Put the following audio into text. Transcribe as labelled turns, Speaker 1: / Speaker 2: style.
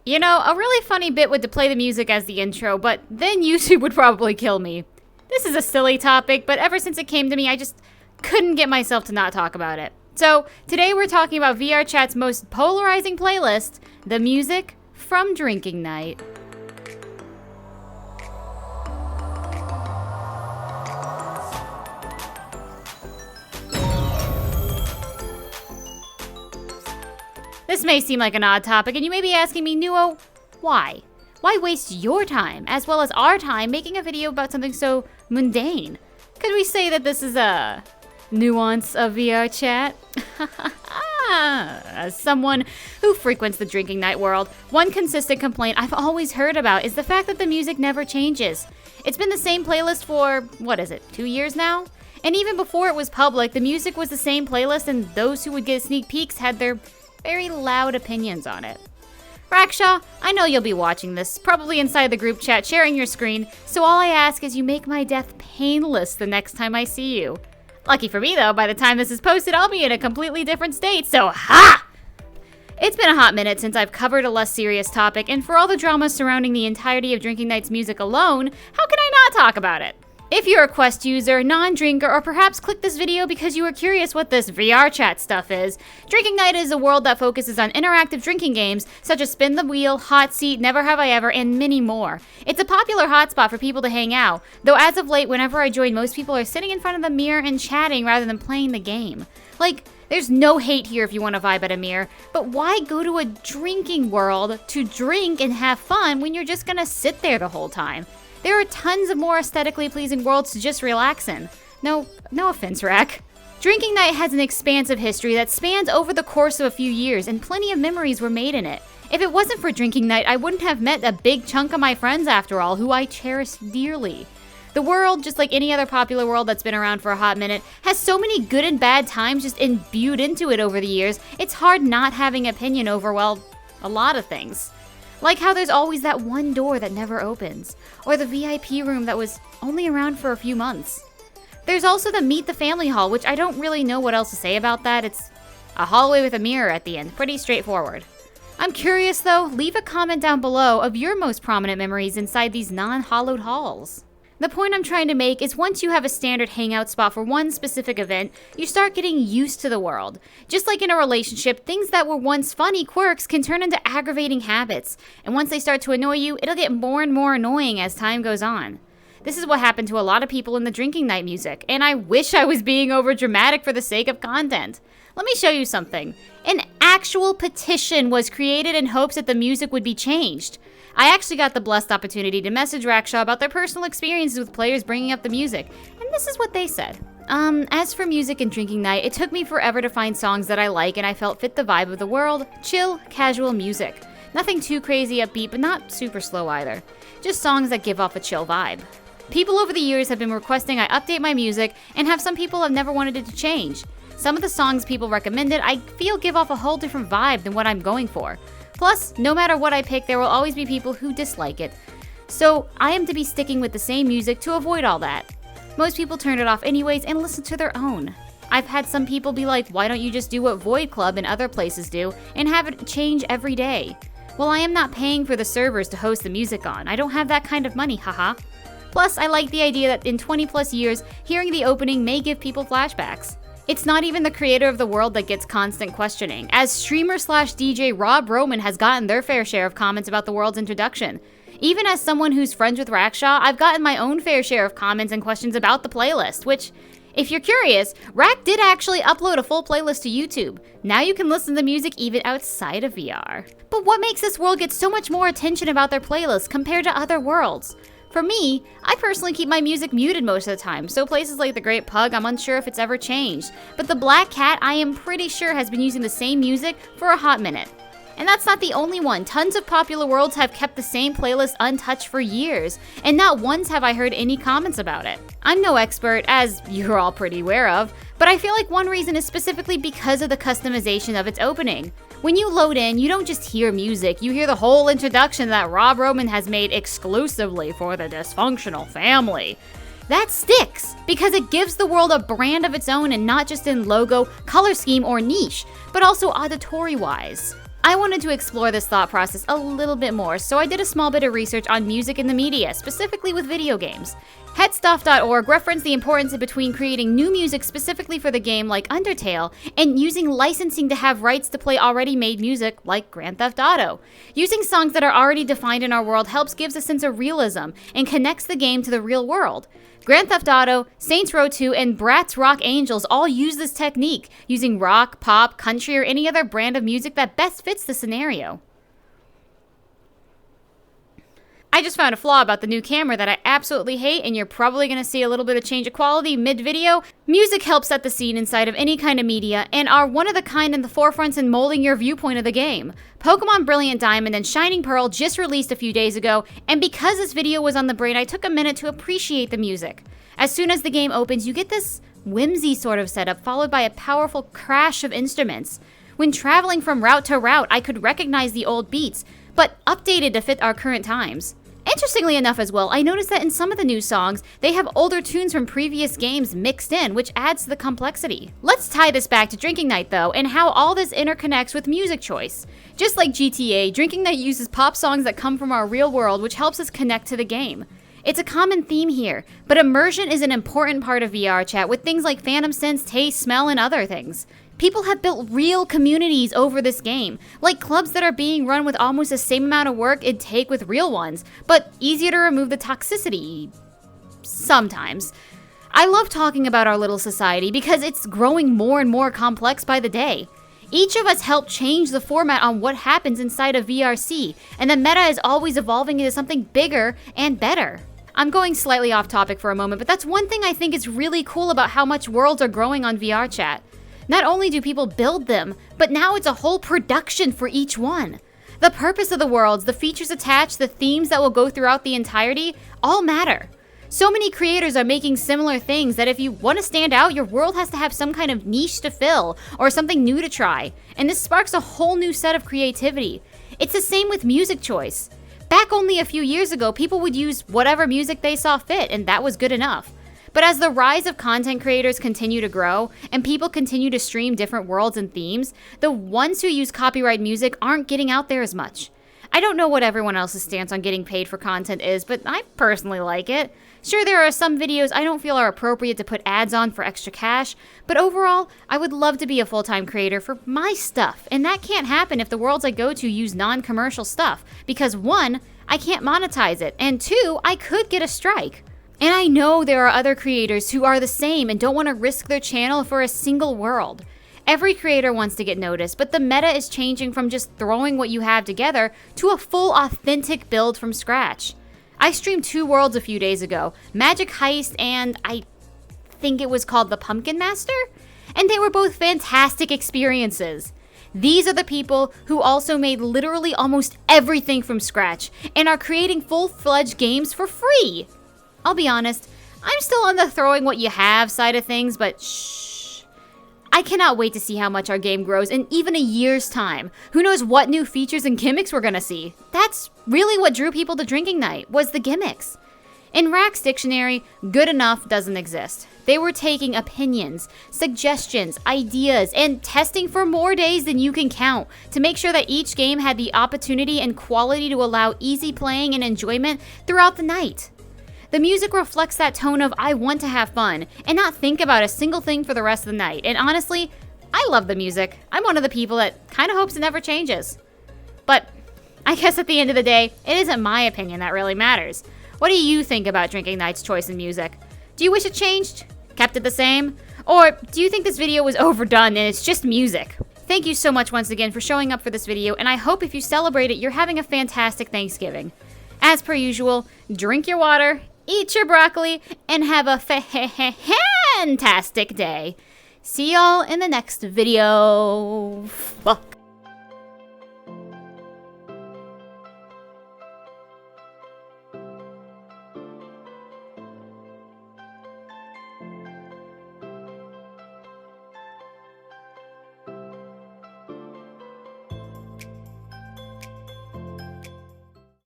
Speaker 1: You know, a really funny bit would to play the music as the intro, but then YouTube would probably kill me. This is a silly topic, but ever since it came to me, I just couldn't get myself to not talk about it. So, today we're talking about VRChat's most polarizing playlist, the music from Drinking Night. This may seem like an odd topic, and you may be asking me, Nuo, why? Why waste your time, as well as our time, making a video about something so mundane? Could we say that this is a nuance of VRChat? As someone who frequents the Drinking Night world, one consistent complaint I've always heard about is the fact that the music never changes. It's been the same playlist for, 2 years now? And even before it was public, the music was the same playlist, and those who would get sneak peeks had their very loud opinions on it. Raksha, I know you'll be watching this, probably inside the group chat sharing your screen, so all I ask is you make my death painless the next time I see you. Lucky for me though, by the time this is posted, I'll be in a completely different state, so ha! It's been a hot minute since I've covered a less serious topic, and for all the drama surrounding the entirety of Drinking Night's music alone, how can I not talk about it? If you're a Quest user, non-drinker, or perhaps clicked this video because you were curious what this VRChat stuff is, Drinking Night is a world that focuses on interactive drinking games such as Spin the Wheel, Hot Seat, Never Have I Ever, and many more. It's a popular hotspot for people to hang out, though as of late, whenever I join, most people are sitting in front of the mirror and chatting rather than playing the game. Like, there's no hate here if you want to vibe at a mirror, but why go to a drinking world to drink and have fun when you're just gonna sit there the whole time? There are tons of more aesthetically pleasing worlds to just relax in. No offense, Rak. Drinking Night has an expansive history that spans over the course of a few years, and plenty of memories were made in it. If it wasn't for Drinking Night, I wouldn't have met a big chunk of my friends after all, who I cherish dearly. The world, just like any other popular world that's been around for a hot minute, has so many good and bad times just imbued into it over the years, it's hard not having opinion over, well, a lot of things. Like how there's always that one door that never opens, or the VIP room that was only around for a few months. There's also the Meet the Family Hall, which I don't really know what else to say about that. It's a hallway with a mirror at the end, pretty straightforward. I'm curious though, leave a comment down below of your most prominent memories inside these non-hallowed halls. The point I'm trying to make is once you have a standard hangout spot for one specific event, you start getting used to the world. Just like in a relationship, things that were once funny quirks can turn into aggravating habits, and once they start to annoy you, it'll get more and more annoying as time goes on. This is what happened to a lot of people in the Drinking Night music, and I wish I was being overdramatic for the sake of content. Let me show you something. An actual petition was created in hopes that the music would be changed. I actually got the blessed opportunity to message Raksha about their personal experiences with players bringing up the music, and this is what they said. As for music and Drinking Night, it took me forever to find songs that I like and I felt fit the vibe of the world. Chill, casual music. Nothing too crazy upbeat, but not super slow either. Just songs that give off a chill vibe. People over the years have been requesting I update my music, and have some people have never wanted it to change. Some of the songs people recommended I feel give off a whole different vibe than what I'm going for. Plus, no matter what I pick, there will always be people who dislike it. So, I am to be sticking with the same music to avoid all that. Most people turn it off anyways and listen to their own. I've had some people be like, why don't you just do what Void Club and other places do and have it change every day? Well, I am not paying for the servers to host the music on. I don't have that kind of money, haha. Plus, I like the idea that in 20 plus years, hearing the opening may give people flashbacks. It's not even the creator of the world that gets constant questioning, as streamer/DJ Rob Roman has gotten their fair share of comments about the world's introduction. Even as someone who's friends with Raksha, I've gotten my own fair share of comments and questions about the playlist, which, if you're curious, Rak did actually upload a full playlist to YouTube. Now you can listen to the music even outside of VR. But what makes this world get so much more attention about their playlists compared to other worlds? For me, I personally keep my music muted most of the time, so places like the Great Pug, I'm unsure if it's ever changed. But the Black Cat, I am pretty sure has been using the same music for a hot minute. And that's not the only one. Tons of popular worlds have kept the same playlist untouched for years, and not once have I heard any comments about it. I'm no expert, as you're all pretty aware of, but I feel like one reason is specifically because of the customization of its opening. When you load in, you don't just hear music, you hear the whole introduction that Rob Roman has made exclusively for the dysfunctional family. That sticks, because it gives the world a brand of its own, and not just in logo, color scheme, or niche, but also auditory-wise. I wanted to explore this thought process a little bit more, so I did a small bit of research on music in the media, specifically with video games. Headstuff.org referenced the importance between creating new music specifically for the game like Undertale, and using licensing to have rights to play already made music like Grand Theft Auto. Using songs that are already defined in our world helps gives a sense of realism and connects the game to the real world. Grand Theft Auto, Saints Row 2, and Bratz Rock Angels all use this technique, using rock, pop, country, or any other brand of music that best fits the scenario. I just found a flaw about the new camera that I absolutely hate, and you're probably going to see a little bit of change of quality mid-video. Music helps set the scene inside of any kind of media, and are one of the kind in the forefronts in molding your viewpoint of the game. Pokemon Brilliant Diamond and Shining Pearl just released a few days ago, and because this video was on the brain, I took a minute to appreciate the music. As soon as the game opens, you get this whimsy sort of setup, followed by a powerful crash of instruments. When traveling from route to route, I could recognize the old beats, but updated to fit our current times. Interestingly enough as well, I noticed that in some of the new songs, they have older tunes from previous games mixed in, which adds to the complexity. Let's tie this back to Drinking Night though, and how all this interconnects with music choice. Just like GTA, Drinking Night uses pop songs that come from our real world, which helps us connect to the game. It's a common theme here, but immersion is an important part of VRChat with things like phantom sense, taste, smell, and other things. People have built real communities over this game, like clubs that are being run with almost the same amount of work it'd take with real ones, but easier to remove the toxicity. Sometimes. I love talking about our little society because it's growing more and more complex by the day. Each of us helped change the format on what happens inside of VRC, and the meta is always evolving into something bigger and better. I'm going slightly off topic for a moment, but that's one thing I think is really cool about how much worlds are growing on VRChat. Not only do people build them, but now it's a whole production for each one. The purpose of the worlds, the features attached, the themes that will go throughout the entirety, all matter. So many creators are making similar things that if you want to stand out, your world has to have some kind of niche to fill or something new to try. And this sparks a whole new set of creativity. It's the same with music choice. Back only a few years ago, people would use whatever music they saw fit, and that was good enough. But as the rise of content creators continue to grow, and people continue to stream different worlds and themes, the ones who use copyright music aren't getting out there as much. I don't know what everyone else's stance on getting paid for content is, but I personally like it. Sure, there are some videos I don't feel are appropriate to put ads on for extra cash, but overall, I would love to be a full-time creator for my stuff, and that can't happen if the worlds I go to use non-commercial stuff, because 1, I can't monetize it, and 2, I could get a strike. And I know there are other creators who are the same and don't want to risk their channel for a single world. Every creator wants to get noticed, but the meta is changing from just throwing what you have together to a full authentic build from scratch. I streamed 2 worlds a few days ago, Magic Heist and I think it was called the Pumpkin Master, and they were both fantastic experiences. These are the people who also made literally almost everything from scratch and are creating full-fledged games for free. I'll be honest, I'm still on the throwing what you have side of things, but shh. I cannot wait to see how much our game grows in even a year's time. Who knows what new features and gimmicks we're gonna see. That's really what drew people to Drinking Night, was the gimmicks. In Rack's dictionary, good enough doesn't exist. They were taking opinions, suggestions, ideas, and testing for more days than you can count to make sure that each game had the opportunity and quality to allow easy playing and enjoyment throughout the night. The music reflects that tone of I want to have fun and not think about a single thing for the rest of the night. And honestly, I love the music. I'm one of the people that kind of hopes it never changes. But I guess at the end of the day, it isn't my opinion that really matters. What do you think about Drinking Night's choice in music? Do you wish it changed? Kept it the same? Or do you think this video was overdone and it's just music? Thank you so much once again for showing up for this video, and I hope if you celebrate it, you're having a fantastic Thanksgiving. As per usual, drink your water, eat your broccoli, and have a fantastic day. See y'all in the next video. Fuck.